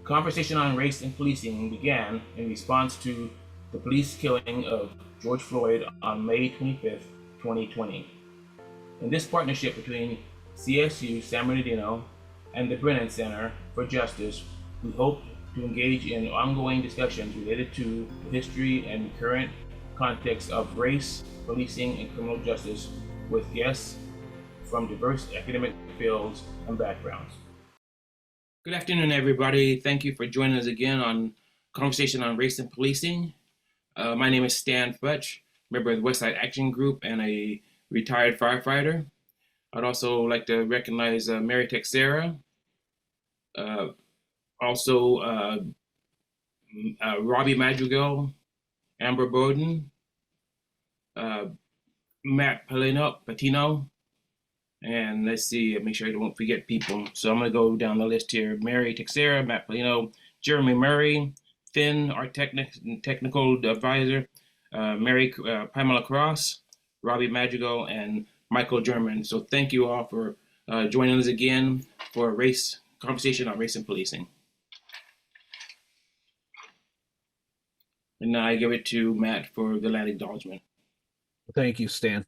Conversation on race and policing began in response to the police killing of George Floyd on May 25th, 2020. In this partnership between CSU San Bernardino and the Brennan Center for Justice, we hope to engage in ongoing discussions related to the history and current context of race, policing, and criminal justice with guests from diverse academic fields and backgrounds. Good afternoon, everybody. Thank you for joining us again on Conversation on Race and Policing. My name is Stan Futch, member of the Westside Action Group and a retired firefighter. I'd also like to recognize Mary Texera, uh, also Robbie Madrigal, Amber Bowden, uh, Matt Patino, and let's see, make sure I don't forget people. So I'm going to go down the list here. Mary Texera, Matt Polino, Jeremy Murray, Finn, our technical advisor, Mary Pamela Cross, Robbie Madrigal, and Michael German. So thank you all for joining us again for a race conversation on race and policing. And now I give it to Matt for the land acknowledgement. Thank you, Stan.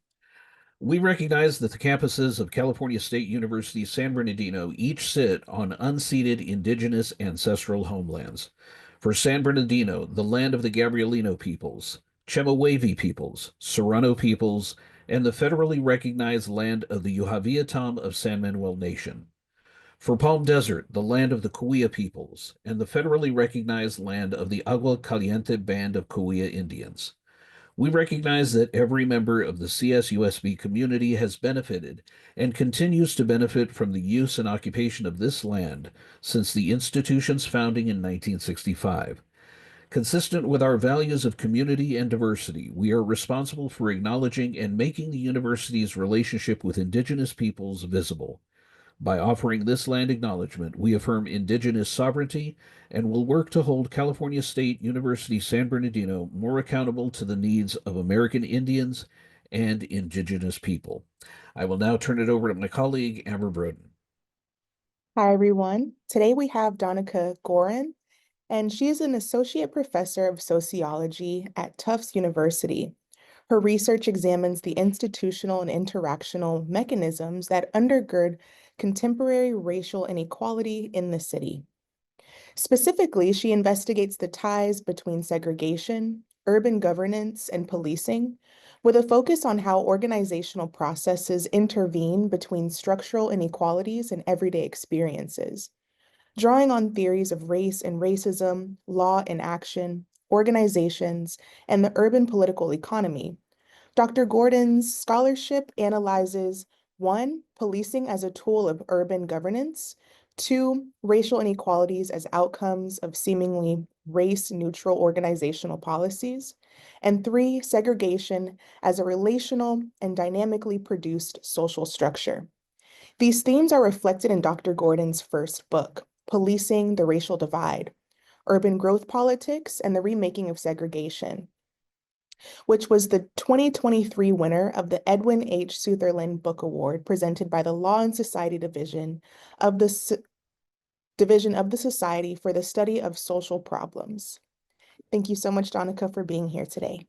We recognize that the campuses of California State University San Bernardino each sit on unceded indigenous ancestral homelands. For San Bernardino, the land of the Gabrielino peoples, Chemehuevi peoples, Serrano peoples, and the federally recognized land of the Yuhaviatam of San Manuel Nation. For Palm Desert, the land of the Cahuilla peoples, and the federally recognized land of the Agua Caliente Band of Cahuilla Indians. We recognize that every member of the CSUSB community has benefited and continues to benefit from the use and occupation of this land since the institution's founding in 1965. Consistent with our values of community and diversity, we are responsible for acknowledging and making the university's relationship with Indigenous peoples visible. By offering this land acknowledgement, we affirm Indigenous sovereignty and will work to hold California State University San Bernardino more accountable to the needs of American Indians and Indigenous people. I will now turn it over to my colleague, Amber Broden. Hi, everyone. Today we have Daanika Gorin, and she is an associate professor of sociology at Tufts University. Her research examines the institutional and interactional mechanisms that undergird contemporary racial inequality in the city. Specifically, she investigates the ties between segregation, urban governance, and policing, with a focus on how organizational processes intervene between structural inequalities and everyday experiences. Drawing on theories of race and racism, law and action, organizations, and the urban political economy, Dr. Gordon's scholarship analyzes one, policing as a tool of urban governance, two, racial inequalities as outcomes of seemingly race-neutral organizational policies, and three, segregation as a relational and dynamically produced social structure. These themes are reflected in Dr. Gordon's first book, Policing the Racial Divide, Urban Growth Politics and the Remaking of Segregation, which was the 2023 winner of the Edwin H. Sutherland Book Award presented by the Law and Society of the Division of the Society for the Study of Social Problems. Thank you so much, Daanika, for being here today.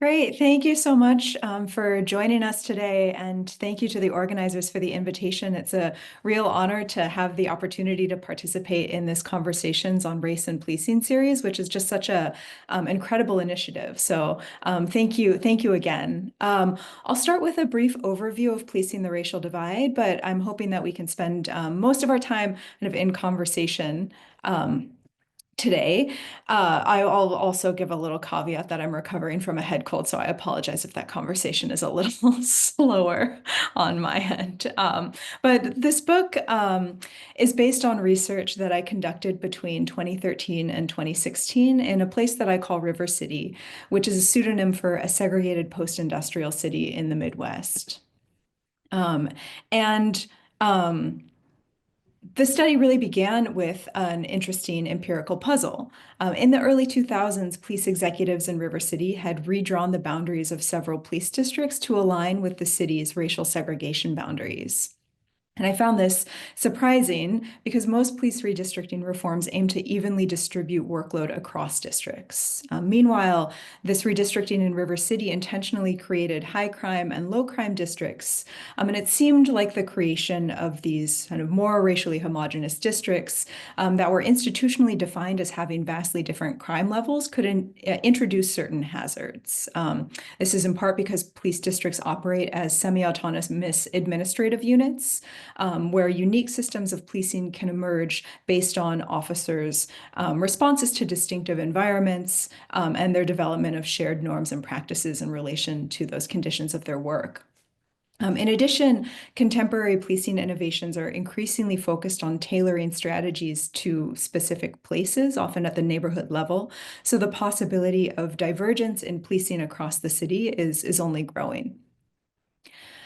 Great. Thank you so much for joining us today. And thank you to the organizers for the invitation. It's a real honor to have the opportunity to participate in this Conversations on Race and Policing series, which is just such a incredible initiative. So thank you. Thank you again. I'll start with a brief overview of policing the racial divide, but I'm hoping that we can spend most of our time kind of in conversation today. I'll also give a little caveat that I'm recovering from a head cold, so I apologize if that conversation is a little slower on my end. But this book is based on research that I conducted between 2013 and 2016 in a place that I call River City, which is a pseudonym for a segregated post-industrial city in the Midwest. The study really began with an interesting empirical puzzle. In the early 2000s, police executives in River City had redrawn the boundaries of several police districts to align with the city's racial segregation boundaries. And I found this surprising because most police redistricting reforms aim to evenly distribute workload across districts. Meanwhile, this redistricting in River City intentionally created high crime and low crime districts. And it seemed like the creation of these kind of more racially homogenous districts that were institutionally defined as having vastly different crime levels could introduce certain hazards. This is in part because police districts operate as semi-autonomous administrative units, where unique systems of policing can emerge based on officers' responses to distinctive environments and their development of shared norms and practices in relation to those conditions of their work. In addition, contemporary policing innovations are increasingly focused on tailoring strategies to specific places, often at the neighborhood level. So the possibility of divergence in policing across the city is only growing.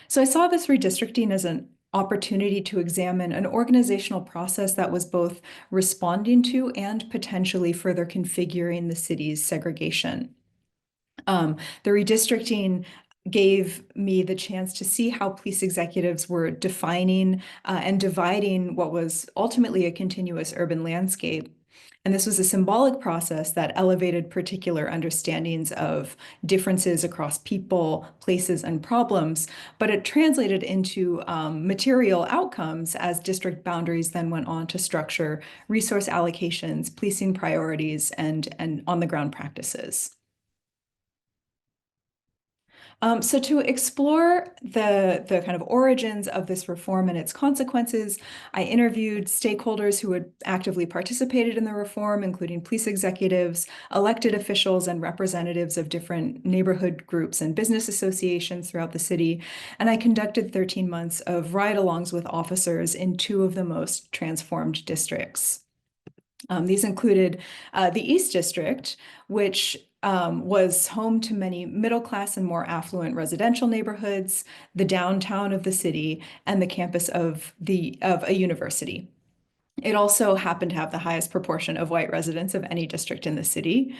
So I saw this redistricting as an opportunity to examine an organizational process that was both responding to and potentially further configuring the city's segregation. The redistricting gave me the chance to see how police executives were defining and dividing what was ultimately a continuous urban landscape. And this was a symbolic process that elevated particular understandings of differences across people, places, and problems, but it translated into material outcomes as district boundaries then went on to structure resource allocations, policing priorities, and on-the-ground practices. So to explore the kind of origins of this reform and its consequences, I interviewed stakeholders who had actively participated in the reform, including police executives, elected officials, and representatives of different neighborhood groups and business associations throughout the city. And I conducted 13 months of ride-alongs with officers in two of the most transformed districts. These included the East District, which was home to many middle-class and more affluent residential neighborhoods, the downtown of the city, and the campus of a university. It also happened to have the highest proportion of white residents of any district in the city.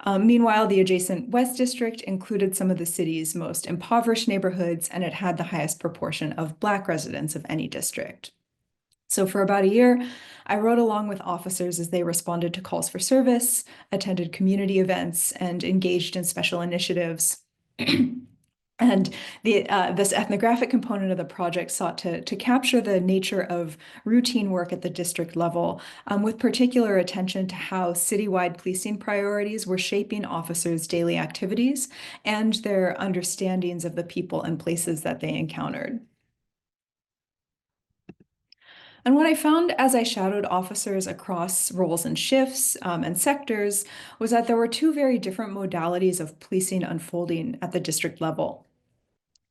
Meanwhile, the adjacent West District included some of the city's most impoverished neighborhoods, and it had the highest proportion of Black residents of any district. So for about a year, I rode along with officers as they responded to calls for service, attended community events, and engaged in special initiatives. And this ethnographic component of the project sought to capture the nature of routine work at the district level, with particular attention to how citywide policing priorities were shaping officers' daily activities and their understandings of the people and places that they encountered. And what I found as I shadowed officers across roles and shifts and sectors was that there were two very different modalities of policing unfolding at the district level.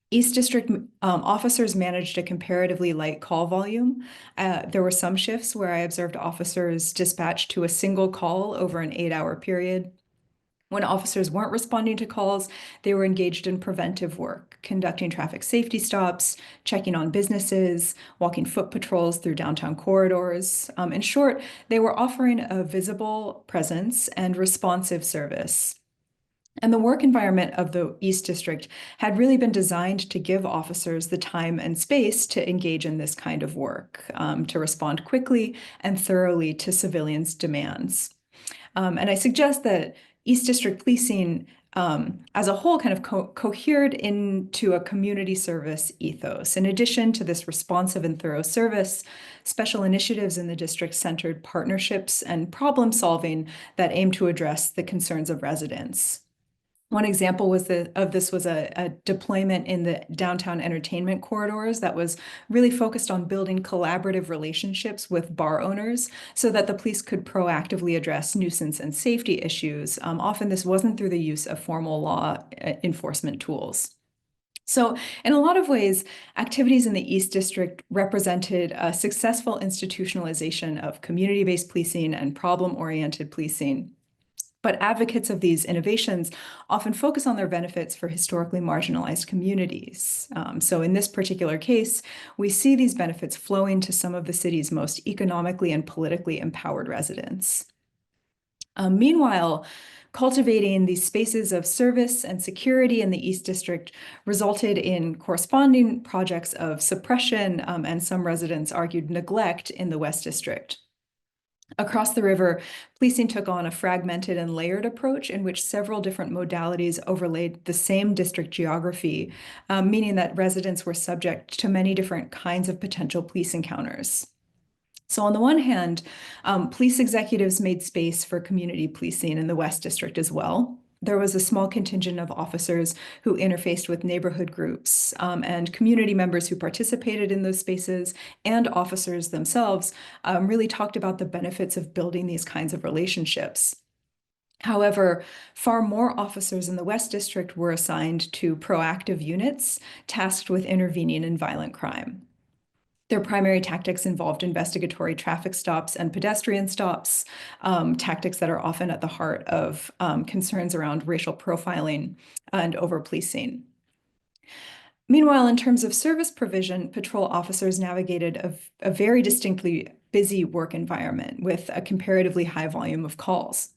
East District officers managed a comparatively light call volume. There were some shifts where I observed officers dispatched to a single call over an 8-hour period. When officers weren't responding to calls, they were engaged in preventive work, conducting traffic safety stops, checking on businesses, walking foot patrols through downtown corridors. In short, they were offering a visible presence and responsive service. And the work environment of the East District had really been designed to give officers the time and space to engage in this kind of work, to respond quickly and thoroughly to civilians' demands. And I suggest that East District policing as a whole kind of cohered into a community service ethos. In addition to this responsive and thorough service, special initiatives in the district centered partnerships and problem solving that aim to address the concerns of residents. One example of this was a deployment in the downtown entertainment corridors that was really focused on building collaborative relationships with bar owners so that the police could proactively address nuisance and safety issues. Often this wasn't through the use of formal law enforcement tools. So in a lot of ways, activities in the East District represented a successful institutionalization of community-based policing and problem-oriented policing. But advocates of these innovations often focus on their benefits for historically marginalized communities. So in this particular case, we see these benefits flowing to some of the city's most economically and politically empowered residents. Meanwhile, cultivating these spaces of service and security in the East District resulted in corresponding projects of suppression, and some residents argued neglect in the West District. Across the river, policing took on a fragmented and layered approach in which several different modalities overlaid the same district geography, meaning that residents were subject to many different kinds of potential police encounters. So on the one hand, police executives made space for community policing in the West District as well. There was a small contingent of officers who interfaced with neighborhood groups, and community members who participated in those spaces, and officers themselves really talked about the benefits of building these kinds of relationships. However, far more officers in the West District were assigned to proactive units tasked with intervening in violent crime. Their primary tactics involved investigatory traffic stops and pedestrian stops, tactics that are often at the heart of concerns around racial profiling and over-policing. Meanwhile, in terms of service provision, patrol officers navigated a very distinctly busy work environment with a comparatively high volume of calls.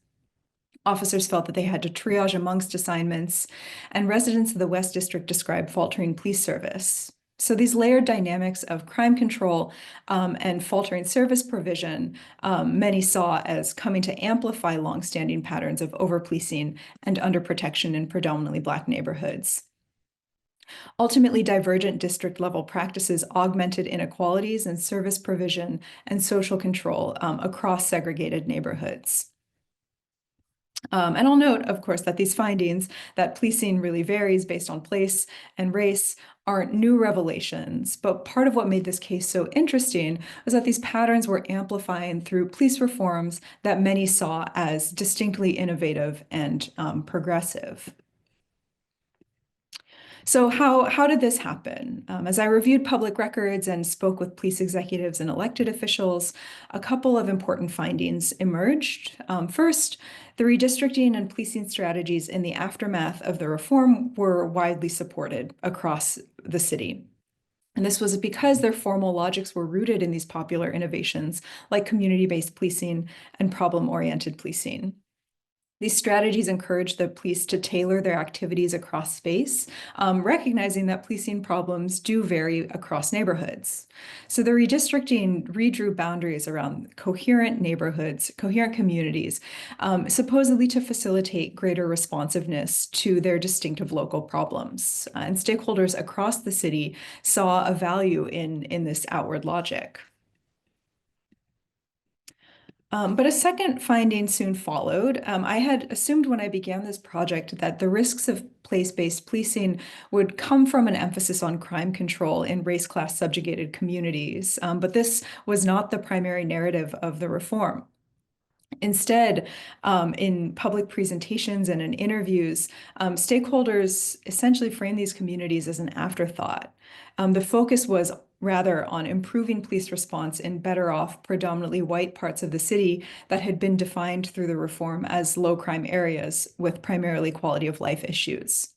Officers felt that they had to triage amongst assignments, and residents of the West District described faltering police service. So these layered dynamics of crime control and faltering service provision, many saw as coming to amplify longstanding patterns of over-policing and underprotection in predominantly Black neighborhoods. Ultimately, divergent district-level practices augmented inequalities in service provision and social control across segregated neighborhoods. And I'll note, of course, that these findings, that policing really varies based on place and race, aren't new revelations. But part of what made this case so interesting was that these patterns were amplifying through police reforms that many saw as distinctly innovative and progressive. So how did this happen? As I reviewed public records and spoke with police executives and elected officials, a couple of important findings emerged. First, the redistricting and policing strategies in the aftermath of the reform were widely supported across the city. And this was because their formal logics were rooted in these popular innovations like community-based policing and problem-oriented policing. These strategies encourage the police to tailor their activities across space, recognizing that policing problems do vary across neighborhoods. So the redistricting redrew boundaries around coherent neighborhoods, coherent communities, supposedly to facilitate greater responsiveness to their distinctive local problems. And stakeholders across the city saw a value in this outward logic. But a second finding soon followed. I had assumed when I began this project that the risks of place-based policing would come from an emphasis on crime control in race-class subjugated communities, but this was not the primary narrative of the reform. Instead, in public presentations and in interviews, stakeholders essentially framed these communities as an afterthought. The focus was rather on improving police response in better off, predominantly white parts of the city that had been defined through the reform as low crime areas with primarily quality of life issues.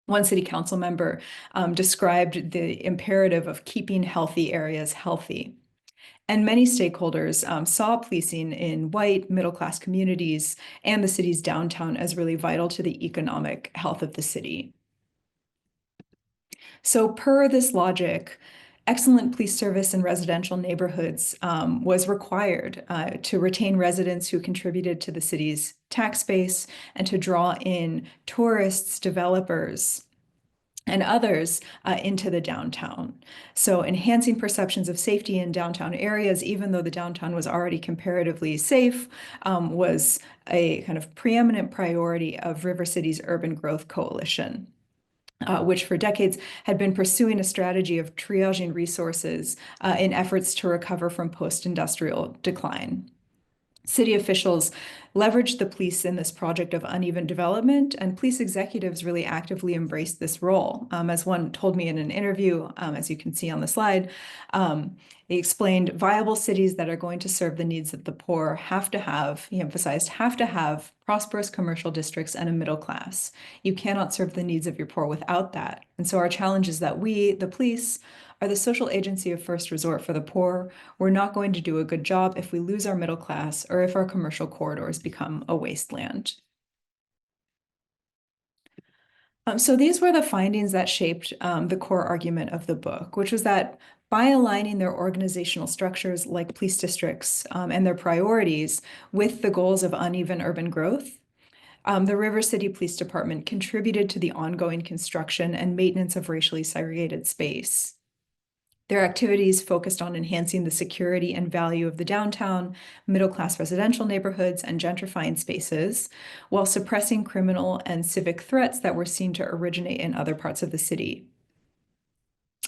One city council member described the imperative of keeping healthy areas healthy. And many stakeholders saw policing in white, middle-class communities and the city's downtown as really vital to the economic health of the city. So per this logic, excellent police service in residential neighborhoods was required to retain residents who contributed to the city's tax base and to draw in tourists, developers, and others into the downtown. So enhancing perceptions of safety in downtown areas, even though the downtown was already comparatively safe, was a kind of preeminent priority of River City's Urban Growth Coalition. Which for decades had been pursuing a strategy of triaging resources in efforts to recover from post-industrial decline. City officials leveraged the police in this project of uneven development, and police executives really actively embraced this role. As one told me in an interview, as you can see on the slide, they explained viable cities that are going to serve the needs of the poor have to have, he emphasized, have to have prosperous commercial districts and a middle class. You cannot serve the needs of your poor without that. And so our challenge is that we, the police, are the social agency of first resort for the poor. We're not going to do a good job if we lose our middle class or if our commercial corridors become a wasteland. So these were the findings that shaped the core argument of the book, which was that by aligning their organizational structures like police districts and their priorities with the goals of uneven urban growth, the River City Police Department contributed to the ongoing construction and maintenance of racially segregated space. Their activities focused on enhancing the security and value of the downtown, middle-class residential neighborhoods, and gentrifying spaces, while suppressing criminal and civic threats that were seen to originate in other parts of the city.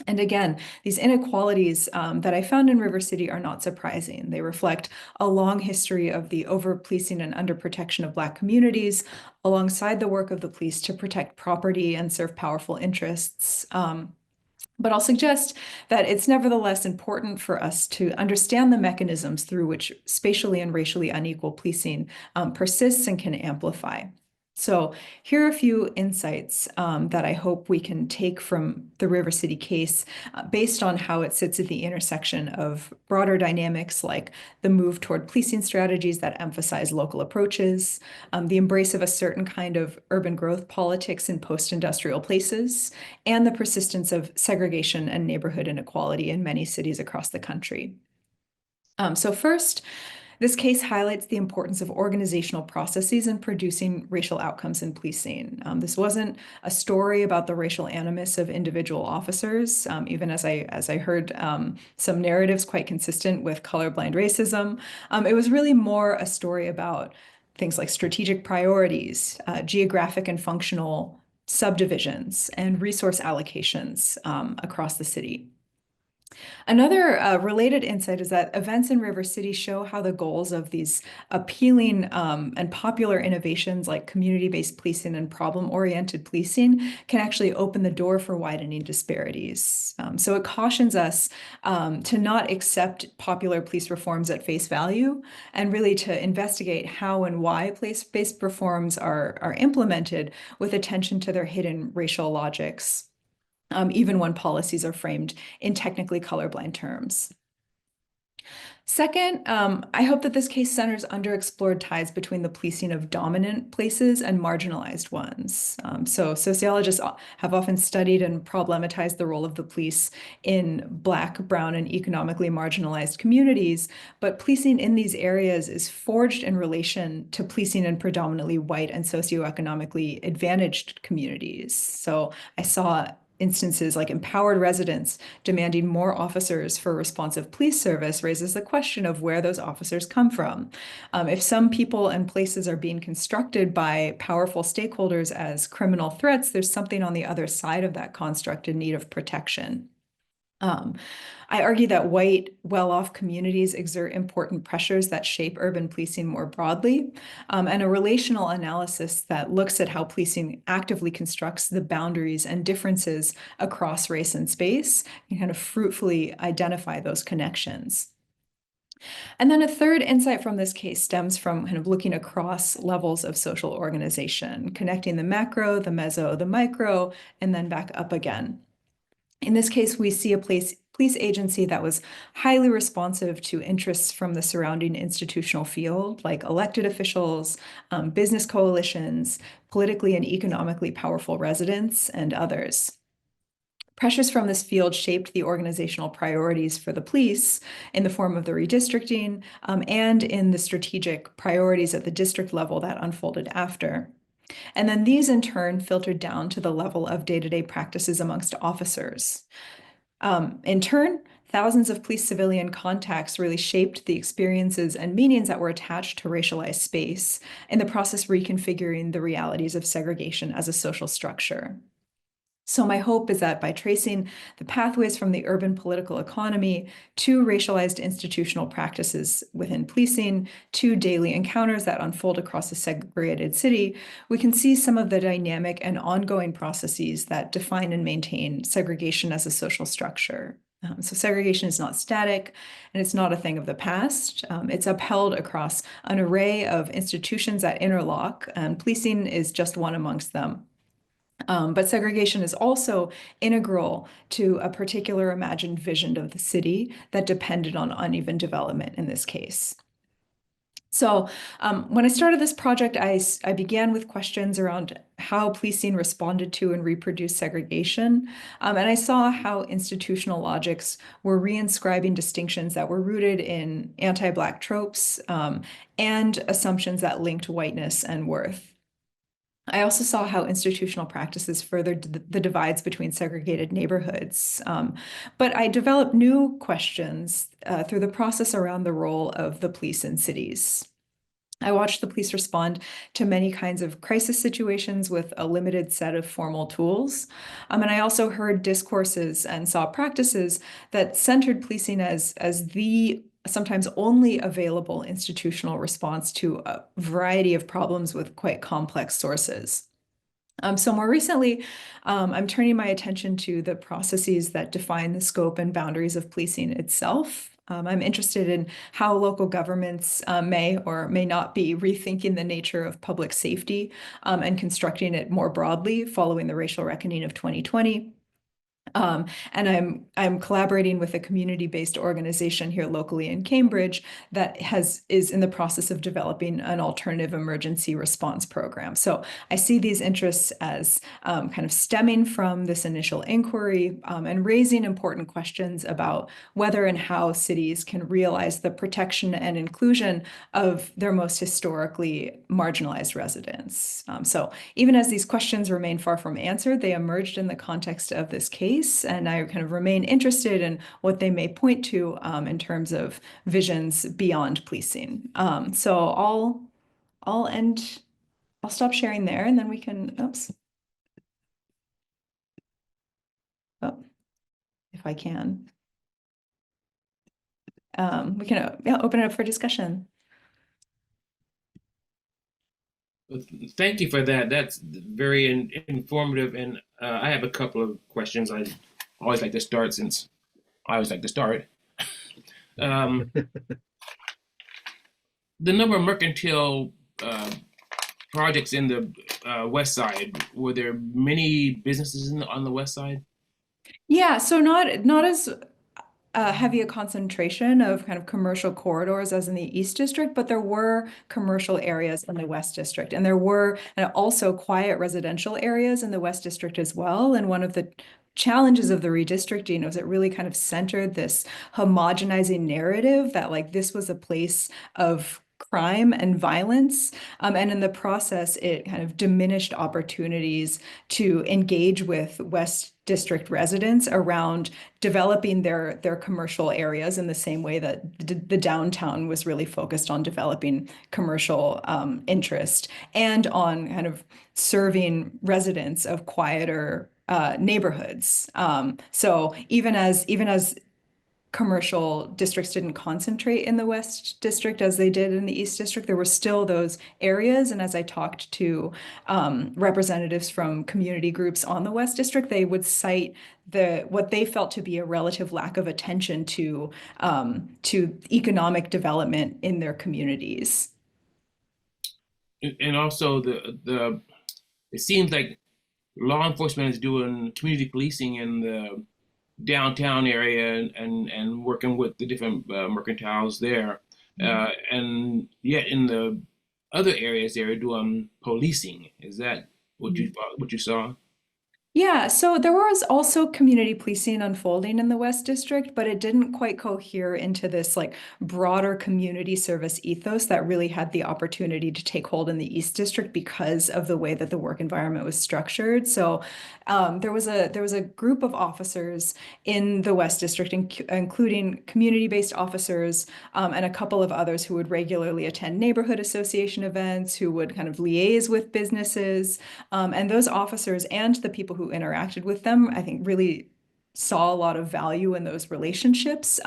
And again, these inequalities that I found in River City are not surprising. They reflect a long history of the over-policing and under-protection of Black communities, alongside the work of the police to protect property and serve powerful interests. But I'll suggest that it's nevertheless important for us to understand the mechanisms through which spatially and racially unequal policing persists and can amplify. So here are a few insights that I hope we can take from the River City case based on how it sits at the intersection of broader dynamics like the move toward policing strategies that emphasize local approaches, the embrace of a certain kind of urban growth politics in post-industrial places, and the persistence of segregation and neighborhood inequality in many cities across the country. So first, this case highlights the importance of organizational processes in producing racial outcomes in policing. This wasn't a story about the racial animus of individual officers, even as I heard some narratives quite consistent with colorblind racism. It was really more a story about things like strategic priorities, geographic and functional subdivisions, and resource allocations across the city. Another related insight is that events in River City show how the goals of these appealing and popular innovations like community-based policing and problem-oriented policing can actually open the door for widening disparities. So it cautions us to not accept popular police reforms at face value and really to investigate how and why place-based reforms are implemented with attention to their hidden racial logics. Even when policies are framed in technically colorblind terms. Second, I hope that this case centers underexplored ties between the policing of dominant places and marginalized ones. So sociologists have often studied and problematized the role of the police in Black, brown, and economically marginalized communities, but policing in these areas is forged in relation to policing in predominantly white and socioeconomically advantaged communities. So I saw instances like empowered residents demanding more officers for responsive police service raises the question of where those officers come from. If some people and places are being constructed by powerful stakeholders as criminal threats, there's something on the other side of that construct in need of protection. I argue that white, well-off communities exert important pressures that shape urban policing more broadly, and a relational analysis that looks at how policing actively constructs the boundaries and differences across race and space can kind of fruitfully identify those connections. And then a third insight from this case stems from kind of looking across levels of social organization, connecting the macro, the meso, the micro, and then back up again. In this case, we see a police agency that was highly responsive to interests from the surrounding institutional field, like elected officials, business coalitions, politically and economically powerful residents, and others. Pressures from this field shaped the organizational priorities for the police in the form of the redistricting and in the strategic priorities at the district level that unfolded after. And then these in turn filtered down to the level of day-to-day practices amongst officers. In turn, thousands of police civilian contacts really shaped the experiences and meanings that were attached to racialized space, in the process reconfiguring the realities of segregation as a social structure. So my hope is that by tracing the pathways from the urban political economy to racialized institutional practices within policing to daily encounters that unfold across a segregated city, we can see some of the dynamic and ongoing processes that define and maintain segregation as a social structure. So segregation is not static, and it's not a thing of the past. It's upheld across an array of institutions that interlock, and policing is just one amongst them. But segregation is also integral to a particular imagined vision of the city that depended on uneven development in this case. So when I started this project, I began with questions around how policing responded to and reproduced segregation. And I saw how institutional logics were reinscribing distinctions that were rooted in anti-Black tropes and assumptions that linked whiteness and worth. I also saw how institutional practices furthered the divides between segregated neighborhoods. But I developed new questions through the process around the role of the police in cities. I watched the police respond to many kinds of crisis situations with a limited set of formal tools. And I also heard discourses and saw practices that centered policing as the sometimes only available institutional response to a variety of problems with quite complex sources. So more recently, I'm turning my attention to the processes that define the scope and boundaries of policing itself. I'm interested in how local governments may or may not be rethinking the nature of public safety and constructing it more broadly following the racial reckoning of 2020. And I'm collaborating with a community-based organization here locally in Cambridge that is in the process of developing an alternative emergency response program. So I see these interests as kind of stemming from this initial inquiry and raising important questions about whether and how cities can realize the protection and inclusion of their most historically marginalized residents. So even as these questions remain far from answered, they emerged in the context of this case, and I kind of remain interested in what they may point to in terms of visions beyond policing. So I'll end. I'll stop sharing there, and then we can. Oops. Oh, if I can. We can open it up for discussion. Thank you for that. That's very informative. And I have a couple of questions. I always like to start since I always like to start. Um, the number of mercantile projects in the west side, were there many businesses on the west side? Yeah, so not as heavy a concentration of kind of commercial corridors as in the East District, but there were commercial areas in the West District, and there were also quiet residential areas in the West District as well. And one of the challenges of the redistricting was it really kind of centered this homogenizing narrative that like this was a place of crime and violence. And in the process, it kind of diminished opportunities to engage with West District residents around developing their commercial areas in the same way that the downtown was really focused on developing commercial interest and on kind of serving residents of quieter neighborhoods. So even as commercial districts didn't concentrate in the West District as they did in the East District, there were still those areas. And as I talked to representatives from community groups on the West District, they would cite what they felt to be a relative lack of attention to economic development in their communities. And also the it seems like law enforcement is doing community policing in the downtown area and working with the different mercantiles there. And yet in the other areas, they're doing policing. Is that what you saw? Yeah, so there was also community policing unfolding in the West District, but it didn't quite cohere into this like broader community service ethos that really had the opportunity to take hold in the East District because of the way that the work environment was structured. So there was a group of officers in the West District, including community-based officers and a couple of others who would regularly attend neighborhood association events, who would kind of liaise with businesses. And those officers and the people who interacted with them, I think, really saw a lot of value in those relationships.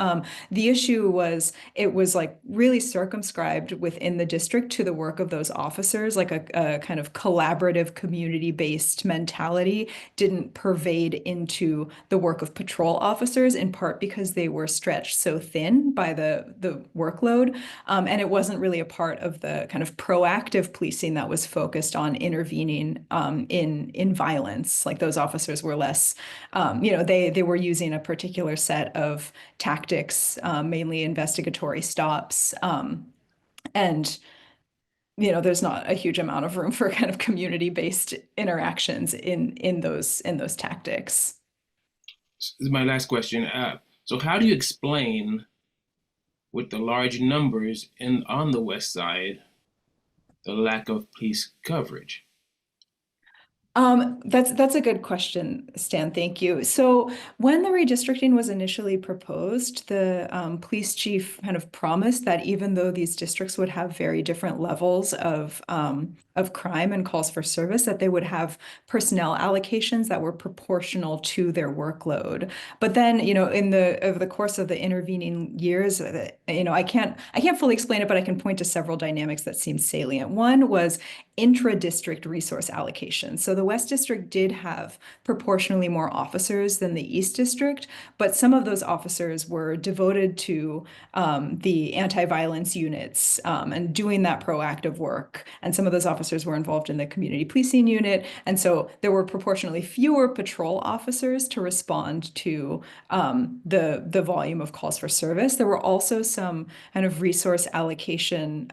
The issue was it was like really circumscribed within the district to the work of those officers, like a kind of collaborative community-based mentality didn't pervade into the work of patrol officers, in part because they were stretched so thin by the workload. And it wasn't really a part of the kind of proactive policing that was focused on intervening in violence. Like those officers were less, they were using a particular set of tactics, mainly investigatory stops, and there's not a huge amount of room for kind of community-based interactions in those tactics. This is my last question. So how do you explain, with the large numbers on the West Side, the lack of police coverage? That's a good question, Stan. Thank you. So when the redistricting was initially proposed, the police chief kind of promised that even though these districts would have very different levels of crime and calls for service, that they would have personnel allocations that were proportional to their workload. But then, over the course of the intervening years, I can't fully explain it, but I can point to several dynamics that seem salient. One was intra-district resource allocation. So the West District did have proportionally more officers than the East District, but some of those officers were devoted to the anti-violence units and doing that proactive work. And some of those officers were involved in the community policing unit. And so there were proportionally fewer patrol officers to respond to the volume of calls for service. There were also some kind of resource allocation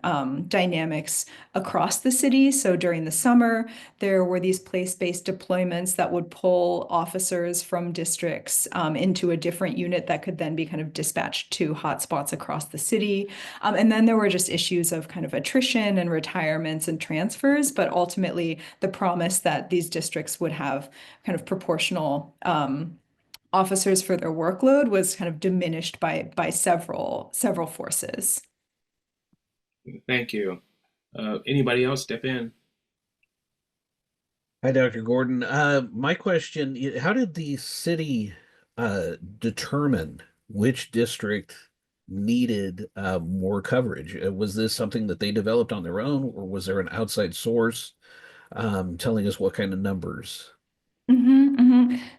dynamics across the city. So during the summer, there were these place-based deployments that would pull officers from districts into a different unit that could then be kind of dispatched to hotspots across the city. And then there were just issues of kind of attrition and retirements and transfers, but ultimately the promise that these districts would have kind of proportional officers for their workload was kind of diminished by several forces. Thank you. Anybody else step in? Hi, Dr. Gordon. My question, how did the city determine which district needed more coverage? Was this something that they developed on their own, or was there an outside source telling us what kind of numbers?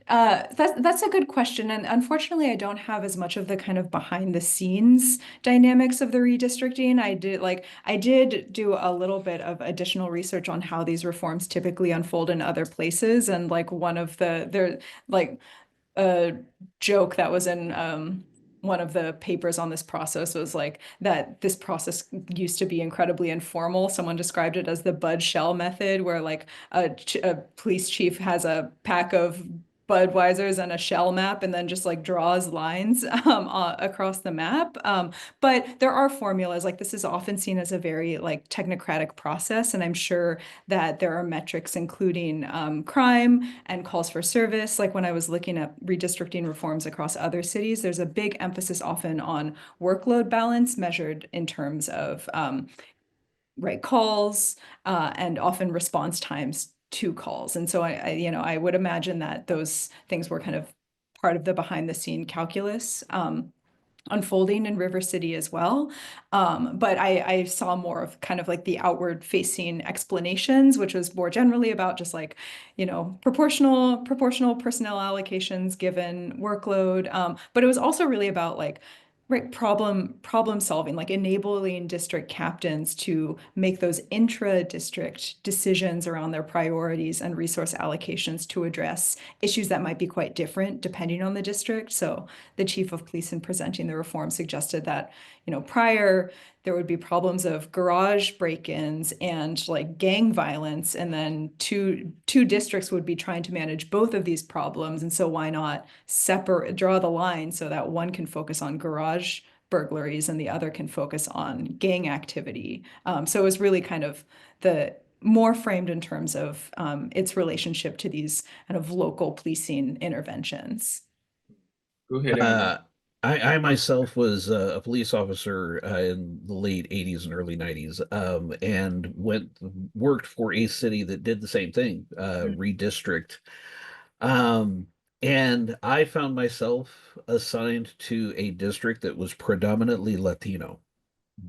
That's a good question, and unfortunately, I don't have as much of the kind of behind the scenes dynamics of the redistricting. I did do a little bit of additional research on how these reforms typically unfold in other places, and like one of the like a joke that was in one of the papers on this process was like that this process used to be incredibly informal. Someone described it as the Bud Shell method, where like a police chief has a pack of Budweisers and a shell map and then just like draws lines across the map. But there are formulas. Like this is often seen as a very like technocratic process, and I'm sure that there are metrics including crime and calls for service. Like when I was looking at redistricting reforms across other cities, there's a big emphasis often on workload balance measured in terms of right calls and often response times to calls. And so I would imagine that those things were kind of part of the behind the scene calculus. Unfolding in River City as well. But I saw more of kind of like the outward facing explanations, which was more generally about just like, proportional personnel allocations given workload. But it was also really about like, right, problem solving, like enabling district captains to make those intra-district decisions around their priorities and resource allocations to address issues that might be quite different depending on the district. So the chief of police in presenting the reform suggested that, prior there would be problems of garage break-ins and like gang violence, and then two districts would be trying to manage both of these problems. And so why not draw the line so that one can focus on garage burglaries and the other can focus on gang activity. So it was really kind of the more framed in terms of its relationship to these kind of local policing interventions. Go ahead, Aaron. Uh, I myself was a police officer in the late 80s and early 90s, and worked for a city that did the same thing, redistrict. Um, And I found myself assigned to a district that was predominantly Latino.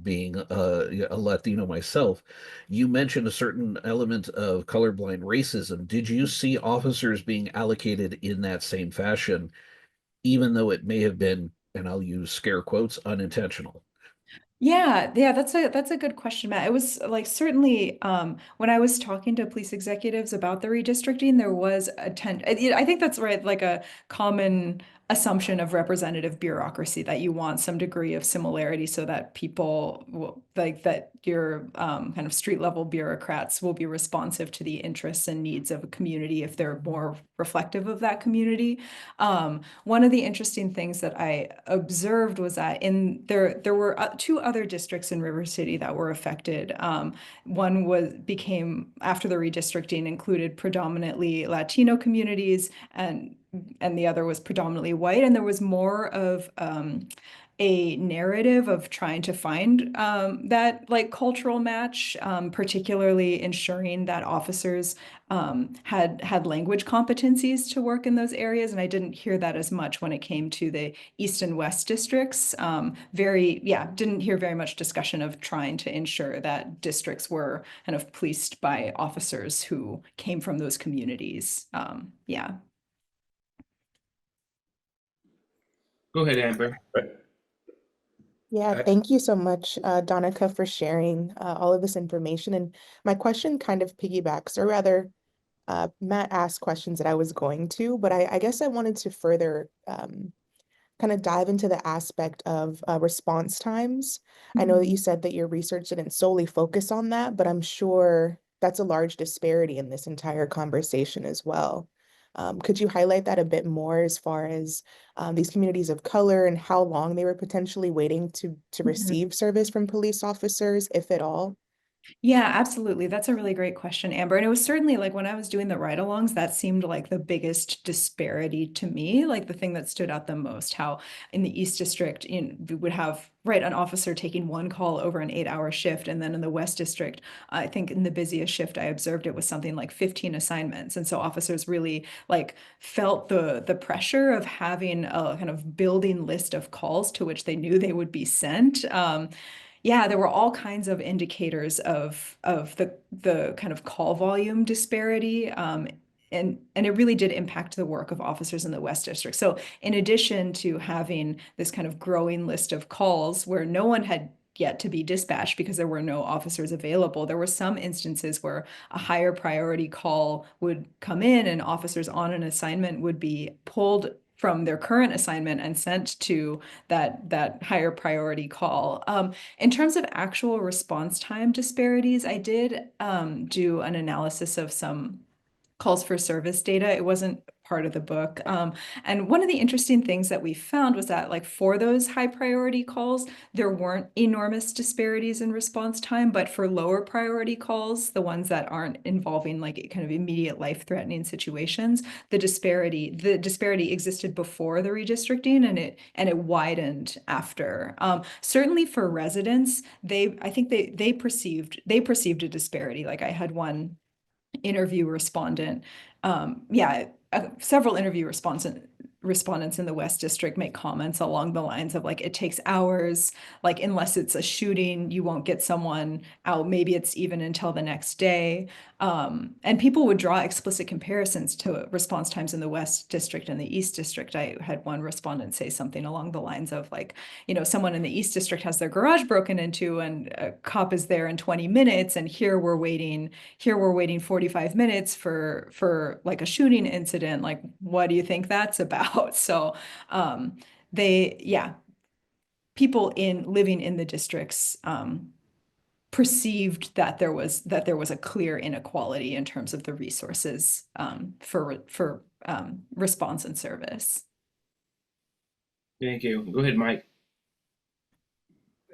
Being a Latino myself, you mentioned a certain element of colorblind racism. Did you see officers being allocated in that same fashion, even though it may have been, and I'll use scare quotes, unintentional? Yeah, that's a good question, Matt. It was like certainly when I was talking to police executives about the redistricting, there was I think that's right, like a common assumption of representative bureaucracy that you want some degree of similarity so that people will like that your kind of street level bureaucrats will be responsive to the interests and needs of a community if they're more reflective of that community. One of the interesting things that I observed was that there were two other districts in River City that were affected. One was became after the redistricting included predominantly Latino communities, and the other was predominantly white, and there was more of a narrative of trying to find that like cultural match, particularly ensuring that officers had language competencies to work in those areas. And I didn't hear that as much when it came to the East and West districts. Didn't hear very much discussion of trying to ensure that districts were kind of policed by officers who came from those communities. Yeah. Go ahead, Amber. Yeah, I- thank you so much, Donica, for sharing all of this information. And my question kind of piggybacks, or rather, Matt asked questions that I was going to, but I guess I wanted to further kind of dive into the aspect of response times. I know that you said that your research didn't solely focus on that, but I'm sure that's a large disparity in this entire conversation as well. Could you highlight that a bit more as far as these communities of color and how long they were potentially waiting to Mhm. receive service from police officers, if at all? Yeah, absolutely. That's a really great question, Amber. And it was certainly like when I was doing the ride-alongs, that seemed like the biggest disparity to me, like the thing that stood out the most, how in the East District, we would have, right, an officer taking one call over an 8-hour shift. And then in the West District, I think in the busiest shift I observed, it was something like 15 assignments. And so officers really like felt the pressure of having a kind of building list of calls to which they knew they would be sent. Yeah, there were all kinds of indicators of the kind of call volume disparity. And it really did impact the work of officers in the West District. So in addition to having this kind of growing list of calls where no one had yet to be dispatched because there were no officers available, there were some instances where a higher priority call would come in and officers on an assignment would be pulled from their current assignment and sent to that higher priority call. In terms of actual response time disparities, I did do an analysis of some calls for service data. It wasn't part of the book. And one of the interesting things that we found was that, like, for those high priority calls, there weren't enormous disparities in response time, but for lower priority calls, the ones that aren't involving like kind of immediate life-threatening situations, the disparity existed before the redistricting, and it widened after. Certainly for residents, I think they perceived a disparity. Like I had one interview respondent. Several interview respondents in the West District make comments along the lines of like, it takes hours, like unless it's a shooting, you won't get someone out. Maybe it's even until the next day. And people would draw explicit comparisons to response times in the West District and the East District. I had one respondent say something along the lines of like, someone in the East District has their garage broken into and a cop is there in 20 minutes, and here we're waiting 45 minutes for like a shooting incident. Like, what do you think that's about? So yeah, people in living in the districts perceived that there was a clear inequality in terms of the resources for response and service. Thank you. Go ahead, Mike.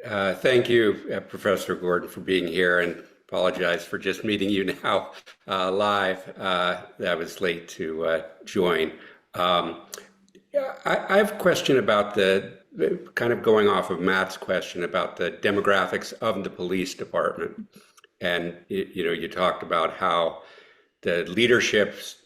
Thank you, Professor Gordon, for being here, and apologize for just meeting you now live. I was late to join. I have a question about the kind of going off of Matt's question about the demographics of the police department. And you talked about how the leaderships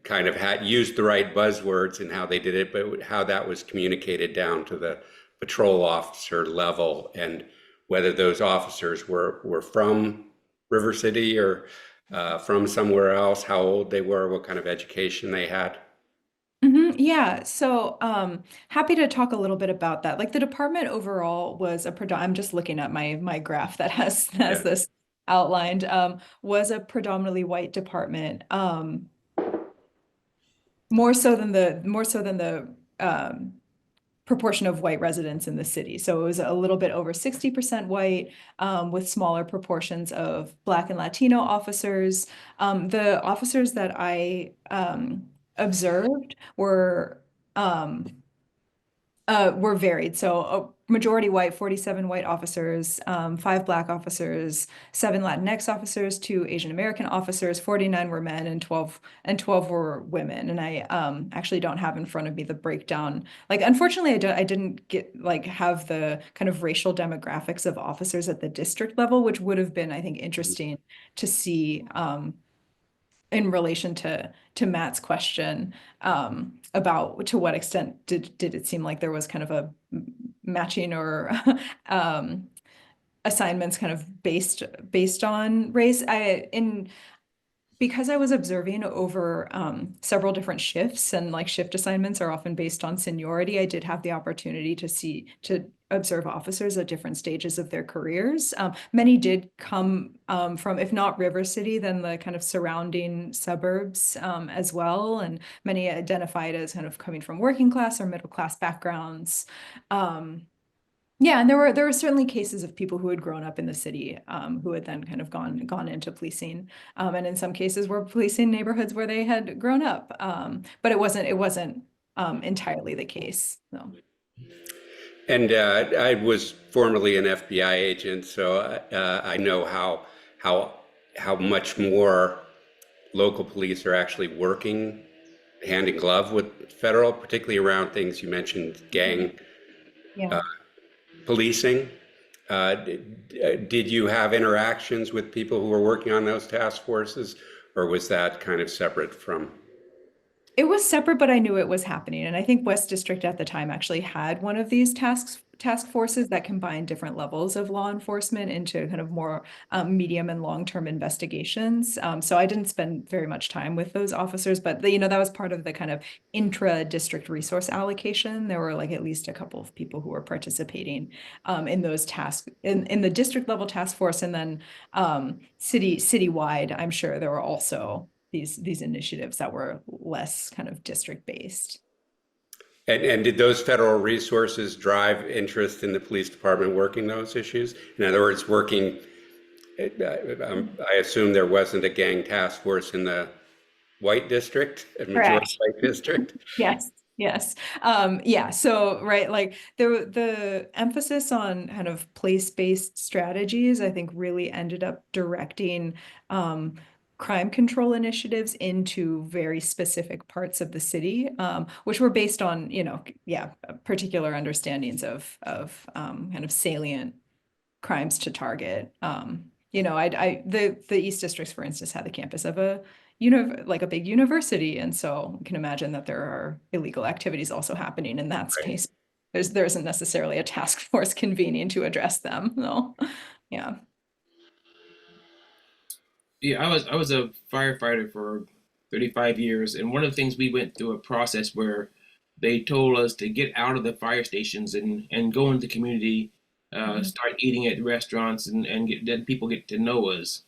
kind of had used the right buzzwords in how they did it, but how that was communicated down to the patrol officer level, and whether those officers were from River City or from somewhere else, how old they were, what kind of education they had. Yeah, so happy to talk a little bit about that. Like the department overall was I'm just looking at my graph that has Yeah. this outlined, was a predominantly white department. More so than the proportion of white residents in the city. So it was a little bit over 60% white, with smaller proportions of Black and Latino officers. The officers that I observed were varied. So a majority white, 47 white officers, 5 Black officers, 7 Latinx officers, 2 Asian American officers, 49 were men, and 12 were women. And I actually don't have in front of me the breakdown. Like, unfortunately, I didn't get like have the kind of racial demographics of officers at the district level, which would have been, I think, interesting to see in relation to Matt's question, about to what extent did it seem like there was kind of a matching or assignments kind of based on race. Because I was observing over several different shifts, and like shift assignments are often based on seniority, I did have the opportunity to observe officers at different stages of their careers. Many did come from, if not River City, then the kind of surrounding suburbs as well. And many identified as kind of coming from working class or middle class backgrounds. Yeah, and there were certainly cases of people who had grown up in the city, who had then kind of gone into policing, and in some cases were policing neighborhoods where they had grown up, but it wasn't entirely the case. So. And I was formerly an FBI agent, so I know how much more local police are actually working hand in glove with federal, particularly around things you mentioned, gang Yeah. policing. Did you have interactions with people who were working on those task forces, or was that kind of separate from? It was separate, but I knew it was happening. And I think West District at the time actually had one of these task forces that combined different levels of law enforcement into kind of more medium and long-term investigations. So I didn't spend very much time with those officers, but that was part of the kind of intra-district resource allocation. There were like at least a couple of people who were participating in those tasks in the district level task force, and then citywide, I'm sure there were also these initiatives that were less kind of district based. And did those federal resources drive interest in the police department working those issues? In other words, I assume there wasn't a gang task force in the white district, a majority Correct. white district? Yes. Yes. Yeah. So, right, like the emphasis on kind of place-based strategies, I think really ended up directing crime control initiatives into very specific parts of the city, which were based on, particular understandings of kind of salient crimes to target. The East Districts, for instance, had the campus of like a big university, and so you can imagine that there are illegal activities also happening in that space. There isn't necessarily a task force convening to address them, though. Yeah. Yeah, I was a firefighter for 35 years, and one of the things we went through a process where they told us to get out of the fire stations and go into the community, start eating at restaurants, and let people get to know us.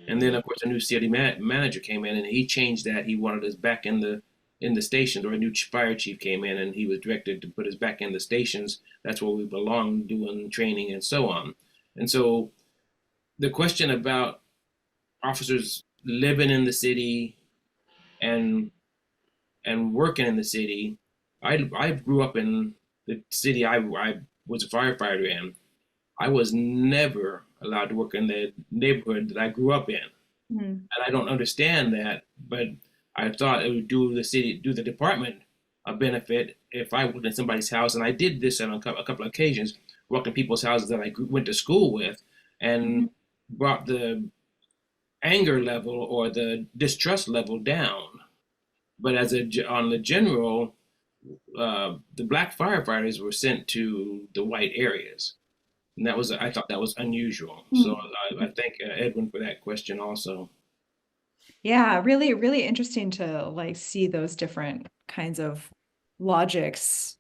And then, of course, a new city manager came in, and he changed that. He wanted us back in the stations, or a new fire chief came in, and he was directed to put us back in the stations. That's where we belong, doing training and so on. And so, the question about officers living in the city and working in the city, I grew up in the city I was a firefighter in. I was never allowed to work in the neighborhood that I grew up in. Mm. And I don't understand that, but I thought it would do the department a benefit if I went in somebody's house, and I did this on a couple of occasions, walked in people's houses that I went to school with, and brought the anger level or the distrust level down. but on the general, the black firefighters were sent to the white areas, and I thought that was unusual. So I thank Edwin for that question also. Yeah, really, really interesting to like see those different kinds of logics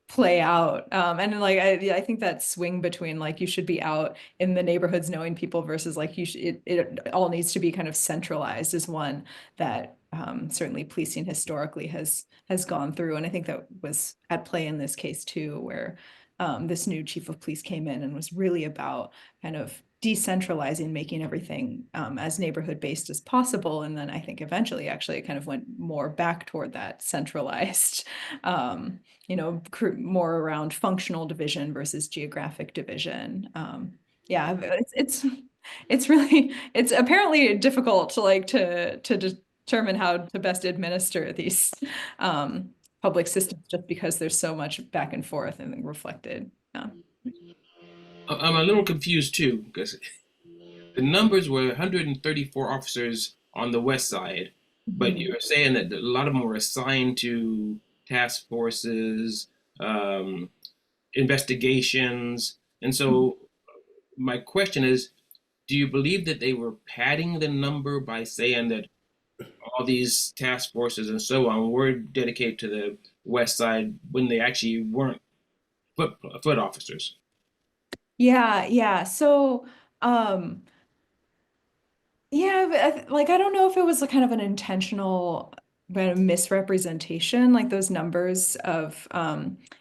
play out. And like I think that swing between like you should be out in the neighborhoods knowing people versus like it all needs to be kind of centralized is one that certainly policing historically has gone through. And I think that was at play in this case too, where this new chief of police came in and was really about kind of decentralizing, making everything as neighborhood based as possible. And then I think eventually actually it kind of went more back toward that centralized more around functional division versus geographic division. Yeah, it's really it's apparently difficult to like to determine how to best administer these public systems just because there's so much back and forth and reflected. Yeah. I'm a little confused too because the numbers were 134 officers on the west side, but Mhm. you're saying that a lot of them were assigned to task forces, um, investigations, and so my question is, do you believe that they were padding the number by saying that all these task forces and so on were dedicated to the west side when they actually weren't foot officers? Yeah, yeah. So, um, yeah, but like I don't know if it was a kind of an intentional kind of misrepresentation. Like those numbers of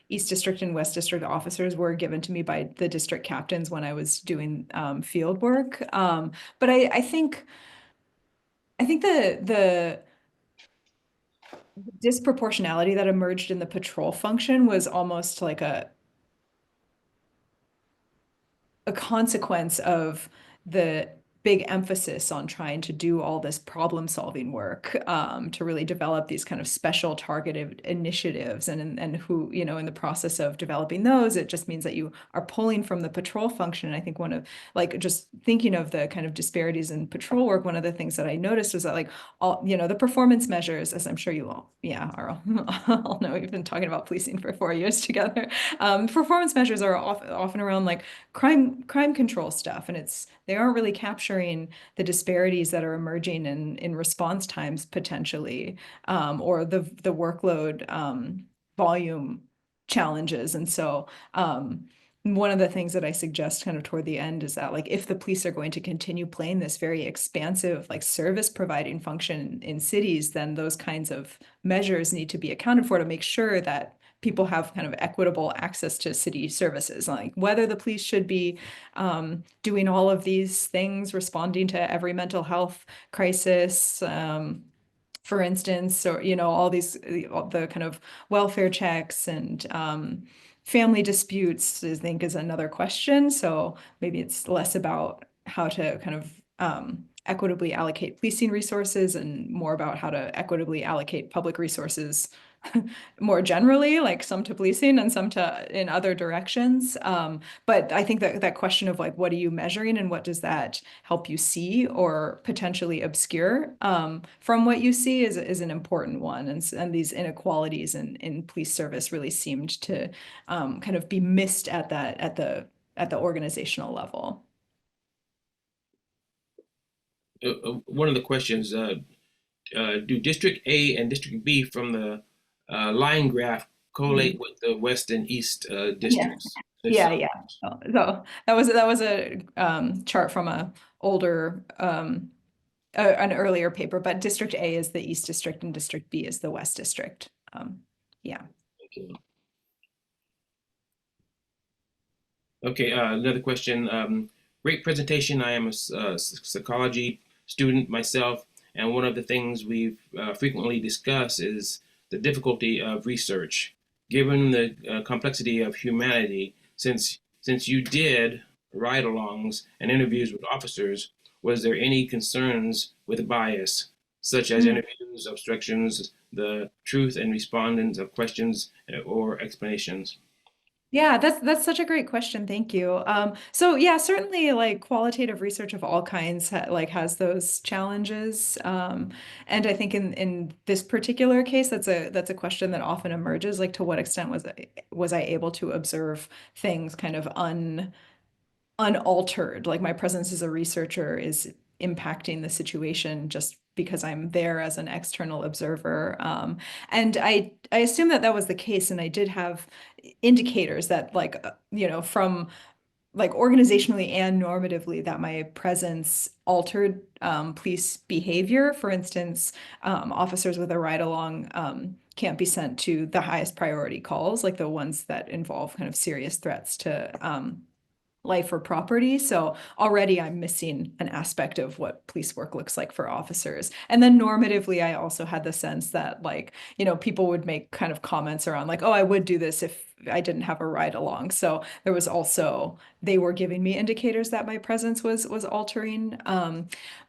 East District and West District officers were given to me by the district captains when I was doing field work. But I think the disproportionality that emerged in the patrol function was almost like a consequence of the big emphasis on trying to do all this problem solving work to really develop these kind of special targeted initiatives and who in the process of developing those it just means that you are pulling from the patrol function. And I think one of like just thinking of the kind of disparities in patrol work, one of the things that I noticed was that like all the performance measures, as I'm sure you all all know, we've been talking about policing for 4 years together. Performance measures are often around like crime control stuff, and they aren't really capturing the disparities that are emerging in response times potentially, or the workload volume challenges. And so one of the things that I suggest kind of toward the end is that like if the police are going to continue playing this very expansive like service providing function in cities, then those kinds of measures need to be accounted for to make sure that people have kind of equitable access to city services, like whether the police should be doing all of these things, responding to every mental health crisis, for instance, or all the kind of welfare checks and family disputes, I think is another question. So maybe it's less about how to kind of equitably allocate policing resources and more about how to equitably allocate public resources more generally, like some to policing and some to in other directions. But I think that that question of like, what are you measuring and what does that help you see or potentially obscure from what you see is an important one. And these inequalities in police service really seemed to kind of be missed at the organizational level. One of the questions, do District A and District B from the line graph correlate with the west and east Yeah. districts? If Yeah, so, yeah. So that was a chart from a older an earlier paper, but District A is the East District and District B is the West District. Yeah. thank you. Okay, another question. Great presentation. I am a psychology student myself, and one of the things we've frequently discussed is the difficulty of research, given the complexity of humanity. Since you did ride-alongs and interviews with officers, was there any concerns with bias, such as interviews, obstructions, the truth and respondents of questions or explanations? Yeah, that's such a great question. Thank you. So yeah, certainly like qualitative research of all kinds has those challenges. And I think in this particular case, that's a question that often emerges, like to what extent was I able to observe things kind of unaltered, like my presence as a researcher is impacting the situation just because I'm there as an external observer. And I assume that that was the case, and I did have indicators that from like organizationally and normatively that my presence altered police behavior. For instance, officers with a ride along can't be sent to the highest priority calls, like the ones that involve kind of serious threats to life or property. So already I'm missing an aspect of what police work looks like for officers. And then normatively, I also had the sense that people would make kind of comments around like, oh, I would do this if I didn't have a ride along. So there was also, they were giving me indicators that my presence was altering.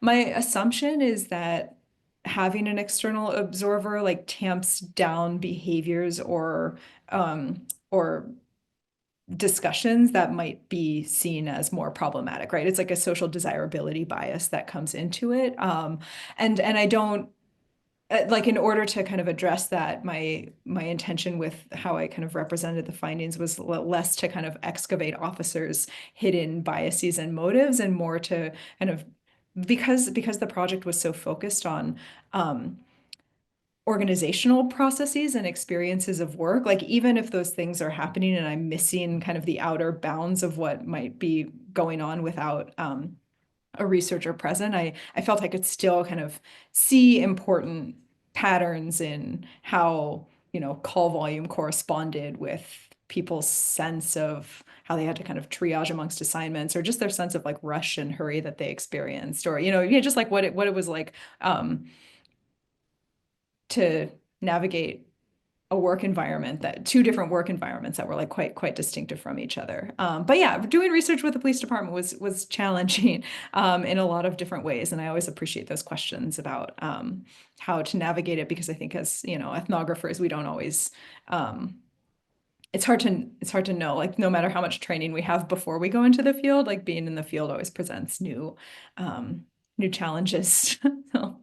My assumption is that having an external observer like tamps down behaviors or discussions that might be seen as more problematic, right? It's like a social desirability bias that comes into it. And I don't like in order to kind of address that, my intention with how I kind of represented the findings was less to kind of excavate officers' hidden biases and motives, and more to kind of because the project was so focused on organizational processes and experiences of work, like even if those things are happening and I'm missing kind of the outer bounds of what might be going on without a researcher present, I felt I could still kind of see important patterns in how, call volume corresponded with people's sense of how they had to kind of triage amongst assignments, or just their sense of like rush and hurry that they experienced, or, yeah, just like what it was like to navigate a work environment, that two different work environments that were like quite distinctive from each other. But yeah, doing research with the police department was challenging in a lot of different ways, and I always appreciate those questions about how to navigate it, because I think as ethnographers, we don't always. It's hard to know, like no matter how much training we have before we go into the field, like being in the field always presents new challenges. So.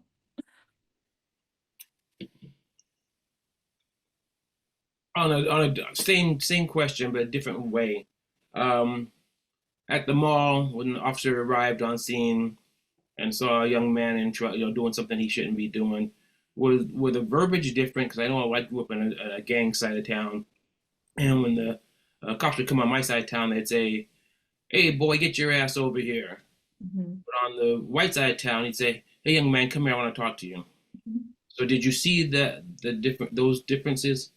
On a same question but a different way. Um, at the mall, when the officer arrived on scene and saw a young man doing something he shouldn't be doing, were the verbiage different? Because I know I grew up in a gang side of town, and when the cops would come on my side of town, they'd say, "Hey, boy, get your ass over here." Mhm. But on the white side of town, he'd say, "Hey, young man, come here, I want to talk to you." So did you see those differences?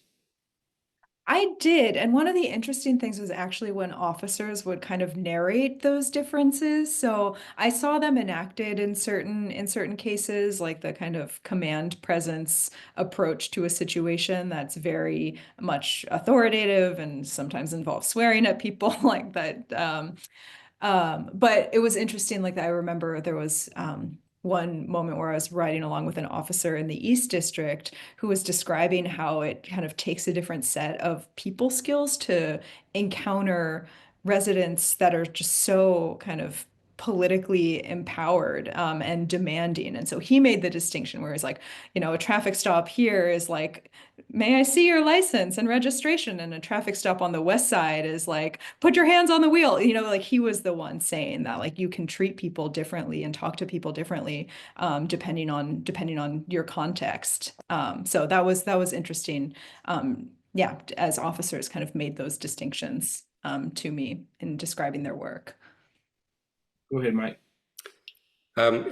I did. And one of the interesting things was actually when officers would kind of narrate those differences. So I saw them enacted in certain cases, like the kind of command presence approach to a situation that's very much authoritative and sometimes involves swearing at people like that. But it was interesting, like I remember there was one moment where I was riding along with an officer in the East District who was describing how it kind of takes a different set of people skills to encounter residents that are just so kind of politically empowered and demanding. And so he made the distinction where he's like, a traffic stop here is like, may I see your license and registration? And a traffic stop on the west side is like, put your hands on the wheel. Like he was the one saying that like you can treat people differently and talk to people differently depending on your context. So that was interesting. Yeah, as officers kind of made those distinctions to me in describing their work. Go ahead, Mike.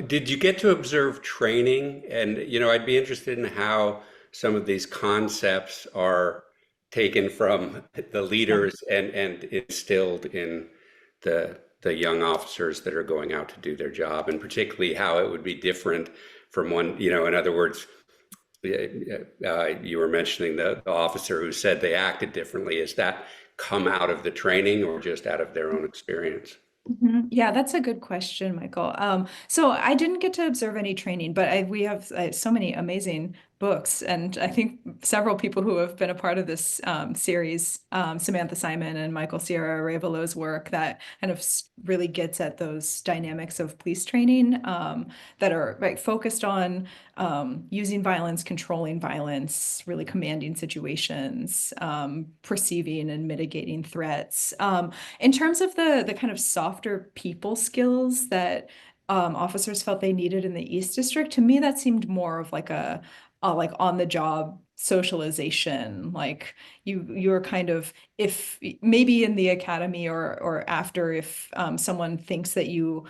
Did you get to observe training? And, I'd be interested in how some of these concepts are taken from the Yeah. leaders and instilled in the young officers that are going out to do their job, and particularly how it would be different from one, in other words, you were mentioning the officer who said they acted differently. Is that come out of the training or just out of their own experience? Yeah, that's a good question, Michael. So I didn't get to observe any training, but we have so many amazing books. And I think several people who have been a part of this series, Samantha Simon and Michael Sierra Arevalo's work that kind of really gets at those dynamics of police training that are right, focused on using violence, controlling violence, really commanding situations, perceiving and mitigating threats. In terms of the kind of softer people skills that officers felt they needed in the East District, to me that seemed more of like on the job socialization. Like you're kind of, if maybe in the academy or after, if someone thinks that you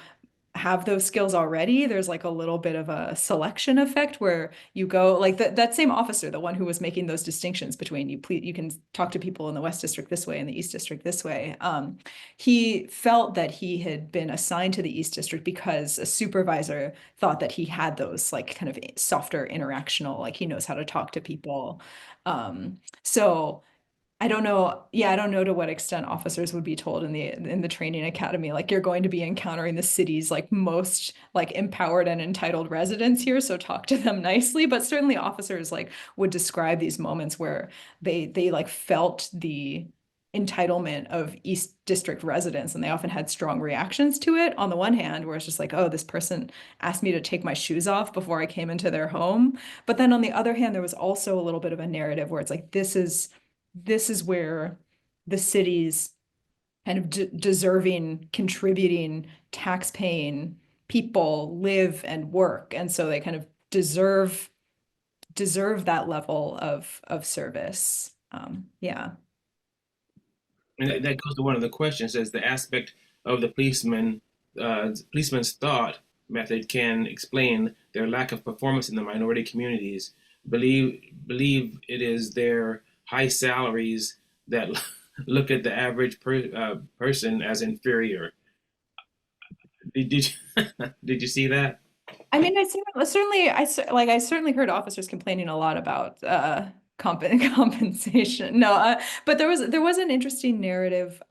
have those skills already, there's like a little bit of a selection effect where you go like that same officer, the one who was making those distinctions between you can talk to people in the West District this way and the East District this way. He felt that he had been assigned to the East District because a supervisor thought that he had those like kind of softer interactional, like he knows how to talk to people. So I don't know. Yeah, I don't know to what extent officers would be told in the training academy, like you're going to be encountering the city's like most like empowered and entitled residents here, so talk to them nicely. But certainly officers like would describe these moments where they like felt the entitlement of East District residents, and they often had strong reactions to it. On the one hand, where it's just like, oh, this person asked me to take my shoes off before I came into their home. But then on the other hand, there was also a little bit of a narrative where it's like, this is where the city's kind of deserving, contributing, tax-paying people live and work, and so they kind of deserve that level of service. Yeah. And that goes to one of the questions: as the aspect of the policeman's thought method can explain their lack of performance in the minority communities. Believe it is their high salaries that look at the average person as inferior. Did you, did you see that? I mean, I certainly heard officers complaining a lot about compensation. No, but there was an interesting narrative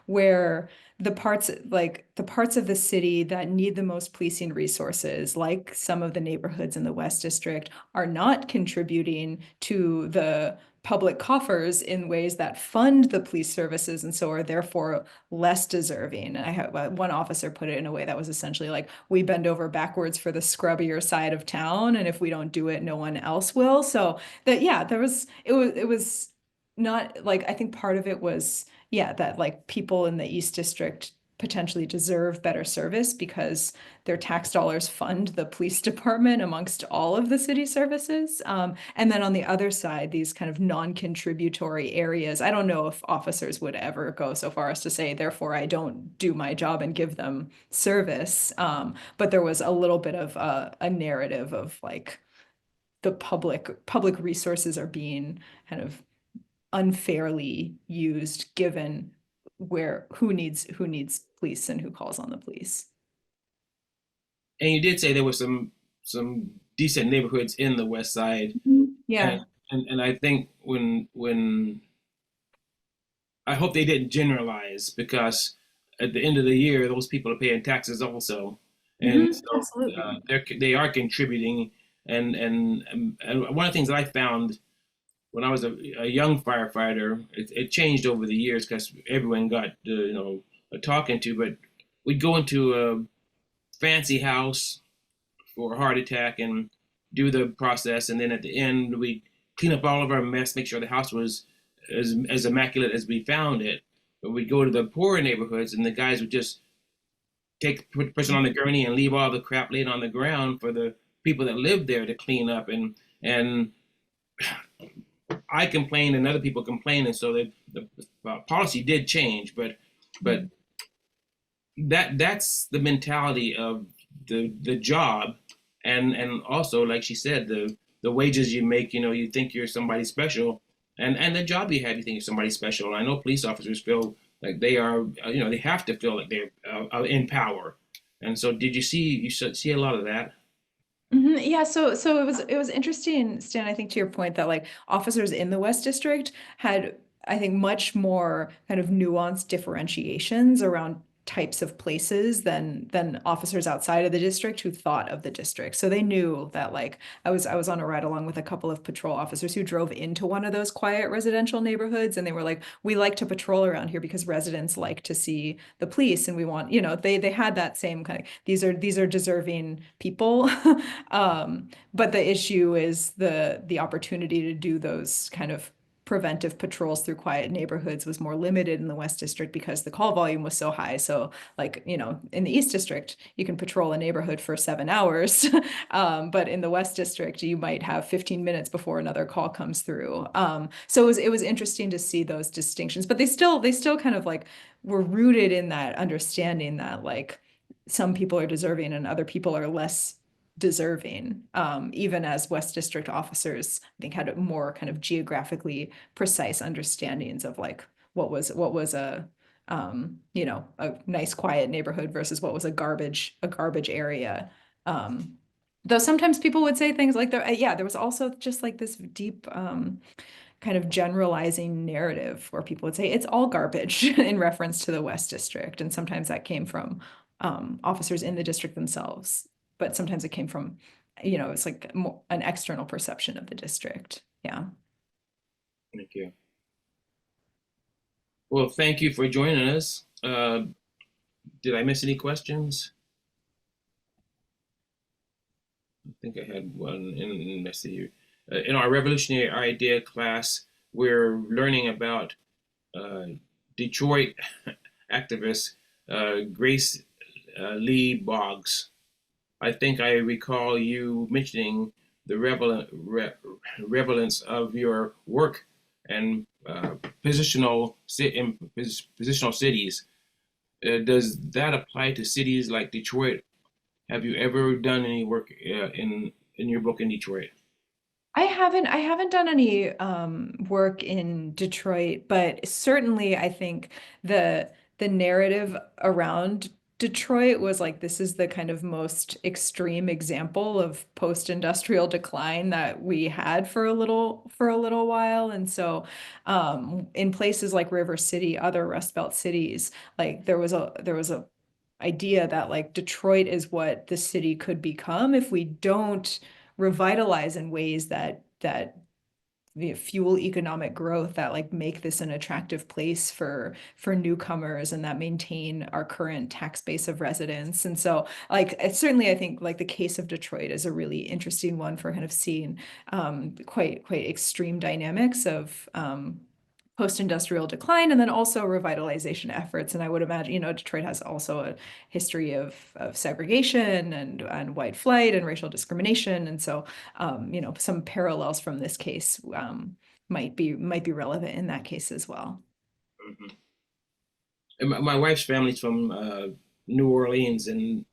where the parts of the city that need the most policing resources, like some of the neighborhoods in the West District, are not contributing to the public coffers in ways that fund the police services, and so are therefore less deserving. And I have one officer put it in a way that was essentially like, we bend over backwards for the scrubbier side of town, and if we don't do it, no one else will. So that, yeah, it was not like, I think part of it was, yeah, that like people in the East District potentially deserve better service because their tax dollars fund the police department amongst all of the city services. And then on the other side, these kind of non-contributory areas, I don't know if officers would ever go so far as to say, therefore, I don't do my job and give them service. But there was a little bit of a narrative of like the public resources are being kind of unfairly used given who needs police and who calls on the police. And you did say there were some decent neighborhoods in the West Side, Yeah. and and I think when I hope they didn't generalize, because at the end of the year, those people are paying taxes also, and so Absolutely. they are contributing. And one of the things that I found when I was a young firefighter, it changed over the years because everyone got a talking to. But we'd go into a fancy house for a heart attack and do the process, and then at the end we clean up all of our mess, make sure the house was as immaculate as we found it. But we'd go to the poorer neighborhoods, and the guys would just put the person on the gurney and leave all the crap laying on the ground for the people that lived there to clean up. And I complained and other people complained, and so the policy did change. But that's the mentality of the job, and also, like she said, the wages you make. You think you're somebody special, and the job you have, you think you're somebody special. And I know police officers feel like they are. They have to feel like they're in power. And so, did you see a lot of that? Yeah, so it was interesting, Stan, I think to your point that like officers in the West District had, I think, much more kind of nuanced differentiations around types of places than officers outside of the district who thought of the district. So they knew that, like, I was on a ride along with a couple of patrol officers who drove into one of those quiet residential neighborhoods, and they were like, we like to patrol around here because residents like to see the police, and we want, you know, they had that same kind of, these are deserving people. But the issue is the opportunity to do those kind of preventive patrols through quiet neighborhoods was more limited in the West District because the call volume was so high. So, like, you know, in the East District, you can patrol a neighborhood for 7 hours. But in the West District, you might have 15 minutes before another call comes through. So it was interesting to see those distinctions, but they still kind of like were rooted in that understanding that, like, some people are deserving and other people are less deserving, even as West District officers, I think, had more kind of geographically precise understandings of, like, what was a you know, a nice quiet neighborhood versus what was a garbage area. Though sometimes people would say things like there was also just like this deep kind of generalizing narrative where people would say it's all garbage in reference to the West District, and sometimes that came from officers in the district themselves, but sometimes it came from, you know, it's like more an external perception of the district. Yeah. Thank you. Well, thank you for joining us. Did I miss any questions? I think I had one in, let's see, in our Revolutionary Idea class, we're learning about Detroit activist Grace Lee Boggs. I think I recall you mentioning the relevance of your work and positional cities. Does that apply to cities like Detroit? Have you ever done any work in your book in Detroit? I haven't done any work in Detroit, but certainly I think the narrative around Detroit was like, this is the kind of most extreme example of post-industrial decline that we had for a little while. And so in places like River City, other Rust Belt cities, like there was a idea that, like, Detroit is what the city could become if we don't revitalize in ways that fuel economic growth, that, like, make this an attractive place for newcomers and that maintain our current tax base of residents. And so, like, certainly I think, like, the case of Detroit is a really interesting one for kind of seeing quite extreme dynamics of post-industrial decline, and then also revitalization efforts. And I would imagine, you know, Detroit has also a history of segregation and white flight and racial discrimination. And so, you know, some parallels from this case might be relevant in that case as well. Mhm. And my wife's family's from New Orleans, and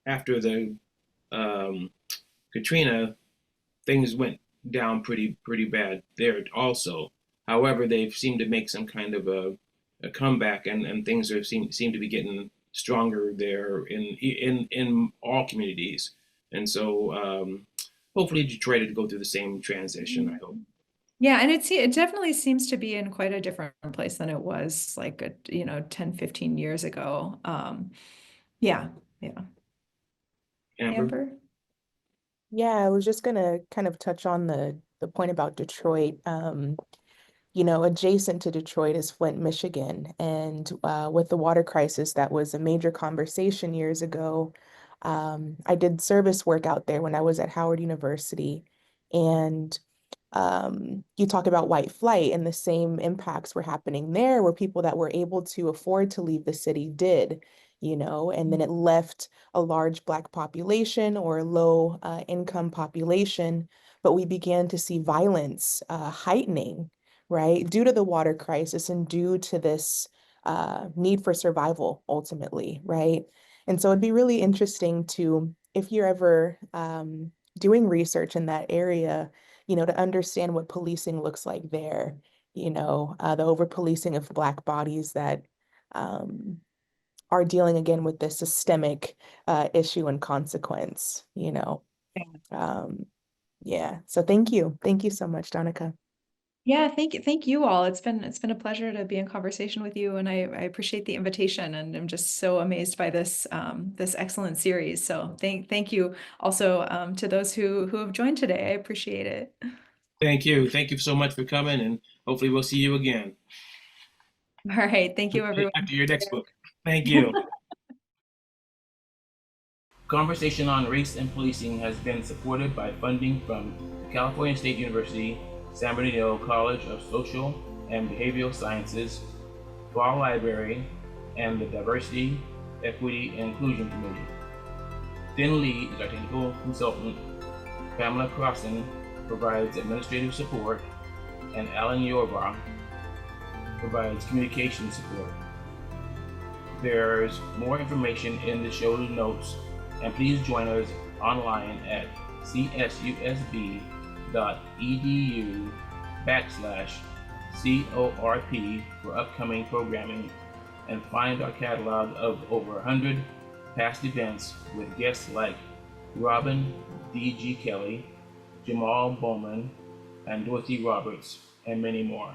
after the um, Katrina, things went down pretty bad there also. However, they've seemed to make some kind of a comeback, and things are seem to be getting stronger there in all communities. And so hopefully Detroit will go through the same transition, I hope. Yeah, and it definitely seems to be in quite a different place than it was, like, you know, 10, 15 years ago. Yeah, yeah. Amber? Amber? Yeah, I was just gonna kind of touch on the point about Detroit. You know, adjacent to Detroit is Flint, Michigan, and with the water crisis, that was a major conversation years ago. I did service work out there when I was at Howard University, and you talk about white flight, and the same impacts were happening there, where people that were able to afford to leave the city did, you know, and then it left a large Black population or a low income population. But we began to see violence heightening, right, due to the water crisis and due to this need for survival ultimately, right? And so it'd be really interesting to, if you're ever doing research in that area, you know, to understand what policing looks like there, you know, the over-policing of Black bodies that um, are dealing again with this systemic issue and consequence, you know. Um, yeah, so thank you. Thank you so much, Donica. Yeah, thank you all. It's been a pleasure to be in conversation with you, and I appreciate the invitation, and I'm just so amazed by this excellent series. So thank you also to those who have joined today. I appreciate it. Thank you. Thank you so much for coming, and hopefully we'll see you again All right, thank you, everyone. after your next book. Thank you. Conversation on Race and Policing has been supported by funding from the California State University, San Bernardino College of Social and Behavioral Sciences, Fall Library, and the Diversity, Equity, and Inclusion Committee. Finn Lee is our technical consultant. Pamela Crossan provides administrative support, and Alan Yorba provides communication support. There's more information in the show notes, and please join us online at csusb.edu/CORP for upcoming programming, and find our catalog of over 100 past events with guests like Robin D.G. Kelly, Jamal Bowman, and Dorothy Roberts, and many more.